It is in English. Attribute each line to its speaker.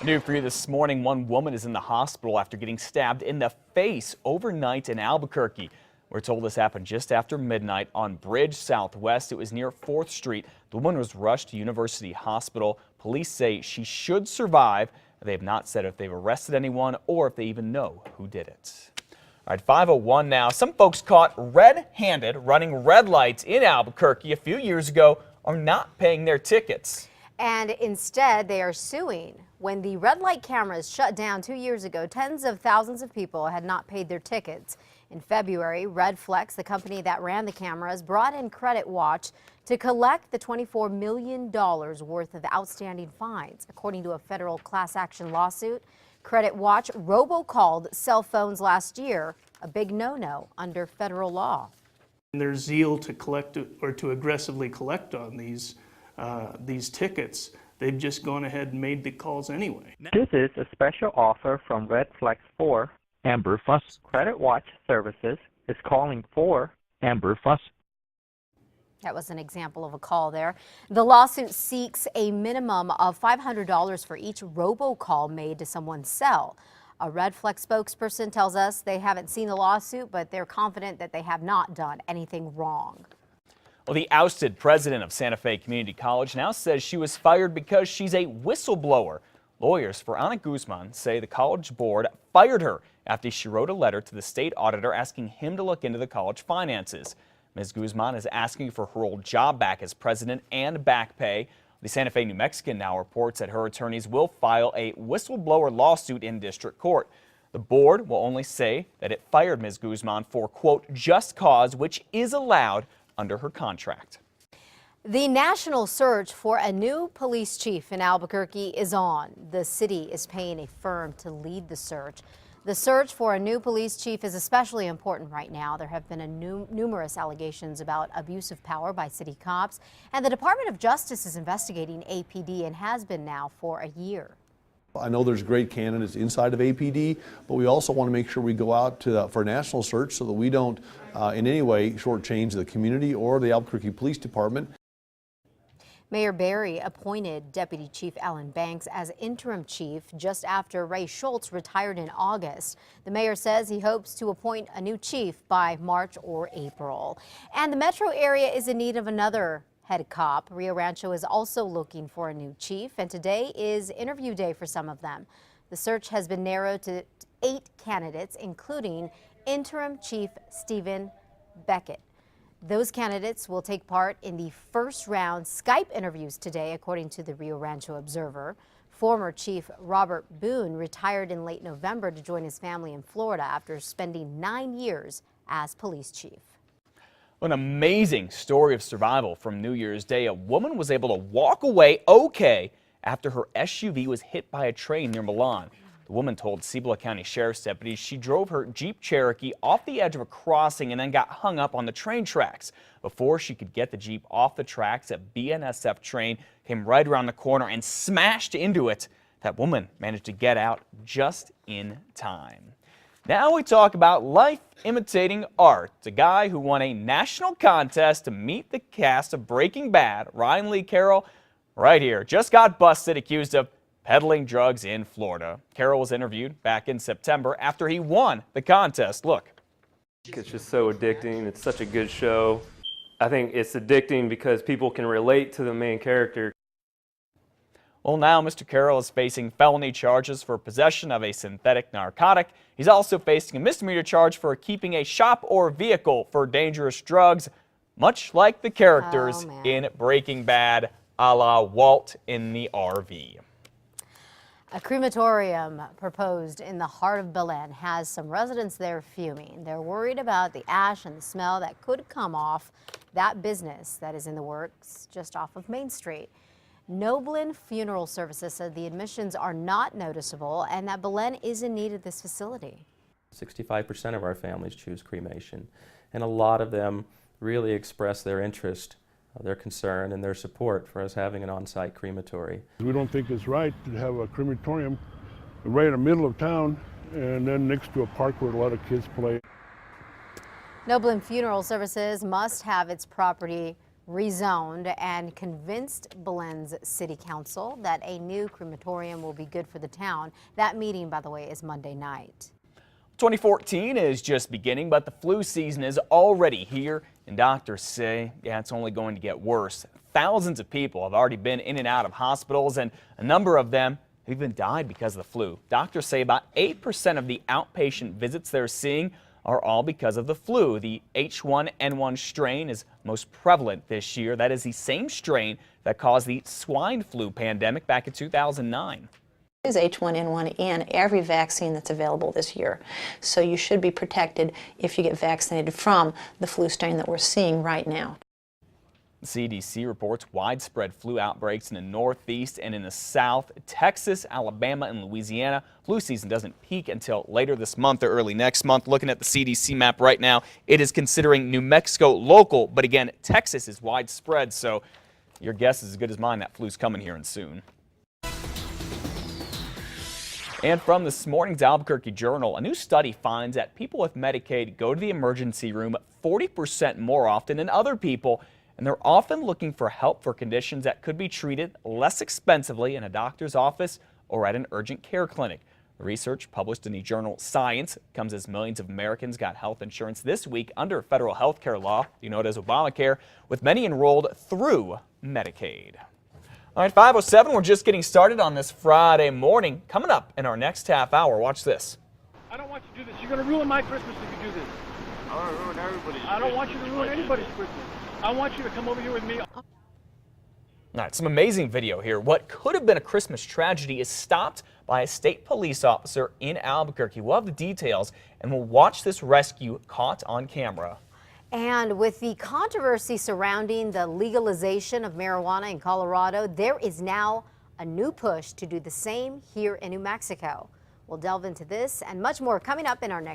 Speaker 1: New for you this morning, one woman is in the hospital after getting stabbed in the face overnight in Albuquerque. We're told this happened just after midnight on Bridge Southwest. It was near 4th Street. The woman was rushed to University Hospital. Police say she should survive. They have not said if they've arrested anyone or if they even know who did it. All right, 5:01 now. Some folks caught red-handed running red lights in Albuquerque a few years ago are not paying their tickets.
Speaker 2: And instead, they are suing. When the red light cameras shut down 2 years ago, tens of thousands of people had not paid their tickets. In February, Red Flex, the company that ran the cameras, brought in Credit Watch to collect the $24 million worth of outstanding fines. According to a federal class action lawsuit, Credit Watch robocalled cell phones last year, a big no-no under federal law.
Speaker 3: Their zeal to collect or to aggressively collect on these tickets, they've just gone ahead and made the calls anyway.
Speaker 4: This is a special offer from Red Flex 4.
Speaker 5: Amber Fuss.
Speaker 4: Credit Watch Services is calling for
Speaker 5: Amber Fuss.
Speaker 2: That was an example of a call there. The lawsuit seeks a minimum of $500 for each robocall made to someone's cell. A Red Flex spokesperson tells us they haven't seen the lawsuit, but they're confident that they have not done anything wrong.
Speaker 1: Well, the ousted president of Santa Fe Community College now says she was fired because she's a whistleblower. Lawyers for Ana Guzman say the college board fired her after she wrote a letter to the state auditor asking him to look into the college finances. Ms. Guzman is asking for her old job back as president and back pay. The Santa Fe New Mexican now reports that her attorneys will file a whistleblower lawsuit in district court. The board will only say that it fired Ms. Guzman for, quote, just cause, which is allowed under her contract.
Speaker 2: The national search for a new police chief in Albuquerque is on. The city is paying a firm to lead the search. The search for a new police chief is especially important right now. There have been numerous allegations about abuse of power by city cops, and the Department of Justice is investigating APD and has been now for a year.
Speaker 6: I know there's great candidates inside of APD, but we also want to make sure we go out for a national search so that we don't in any way shortchange the community or the Albuquerque Police Department.
Speaker 2: Mayor Berry appointed Deputy Chief Alan Banks as interim chief just after Ray Schultz retired in August. The mayor says he hopes to appoint a new chief by March or April. And the metro area is in need of another head cop. Rio Rancho is also looking for a new chief, and today is interview day for some of them. The search has been narrowed to 8 candidates, including interim chief Stephen Beckett. Those candidates will take part in the first round Skype interviews today, according to the Rio Rancho Observer. Former Chief Robert Boone retired in late November to join his family in Florida after spending 9 years as police chief.
Speaker 1: An amazing story of survival from New Year's Day. A woman was able to walk away okay after her SUV was hit by a train near Milan. The woman told Cibola County Sheriff's deputies she drove her Jeep Cherokee off the edge of a crossing and then got hung up on the train tracks. Before she could get the Jeep off the tracks, a BNSF train came right around the corner and smashed into it. That woman managed to get out just in time. Now we talk about life imitating art. A guy who won a national contest to meet the cast of Breaking Bad, Ryan Lee Carroll, right here, just got busted accused of peddling drugs in Florida. Carroll was interviewed back in September after he won the contest. Look.
Speaker 7: It's just so addicting. It's such a good show. I think it's addicting because people can relate to the main character.
Speaker 1: Well, now Mr. Carroll is facing felony charges for possession of a synthetic narcotic. He's also facing a misdemeanor charge for keeping a shop or vehicle for dangerous drugs, much like the characters in Breaking Bad, a la Walt in the RV.
Speaker 2: A crematorium proposed in the heart of Belen has some residents there fuming. They're worried about the ash and the smell that could come off that business that is in the works just off of Main Street. Noblin Funeral Services said the admissions are not noticeable and that Belen is in need of this facility.
Speaker 8: 65% of our families choose cremation, and a lot of them really express their interest, their concern, and their support for us having an on-site crematory.
Speaker 9: We don't think it's right to have a crematorium right in the middle of town and then next to a park where a lot of kids play.
Speaker 2: Noblin Funeral Services must have its property rezoned and convinced Belen's City Council that a new crematorium will be good for the town. That meeting, by the way, is Monday night.
Speaker 1: 2014 is just beginning, but the flu season is already here, and doctors say, it's only going to get worse. Thousands of people have already been in and out of hospitals, and a number of them have even died because of the flu. Doctors say about 8% of the outpatient visits they're seeing are all because of the flu. The H1N1 strain is most prevalent this year. That is the same strain that caused the swine flu pandemic back in 2009.
Speaker 5: Is H1N1 in every vaccine that's available this year. So you should be protected if you get vaccinated from the flu strain that we're seeing right now.
Speaker 1: The CDC reports widespread flu outbreaks in the Northeast and in the South. Texas, Alabama, and Louisiana. Flu season doesn't peak until later this month or early next month. Looking at the CDC map right now, it is considering New Mexico local, but again, Texas is widespread, so your guess is as good as mine that flu's coming here and soon. And from this morning's Albuquerque Journal, a new study finds that people with Medicaid go to the emergency room 40% more often than other people, and they're often looking for help for conditions that could be treated less expensively in a doctor's office or at an urgent care clinic. The research, published in the journal Science, comes as millions of Americans got health insurance this week under federal health care law, you know it as Obamacare, with many enrolled through Medicaid. All right, 5:07, we're just getting started on this Friday morning. Coming up in our next half hour, watch this.
Speaker 9: I don't want you to do this. You're going to ruin my Christmas if you do this.
Speaker 10: I don't ruin everybody's
Speaker 9: I don't want you to ruin anybody's Christmas. I want you to come over here with me.
Speaker 1: All right, some amazing video here. What could have been a Christmas tragedy is stopped by a state police officer in Albuquerque. We'll have the details, and we'll watch this rescue caught on camera.
Speaker 2: And with the controversy surrounding the legalization of marijuana in Colorado, there is now a new push to do the same here in New Mexico. We'll delve into this and much more coming up in our next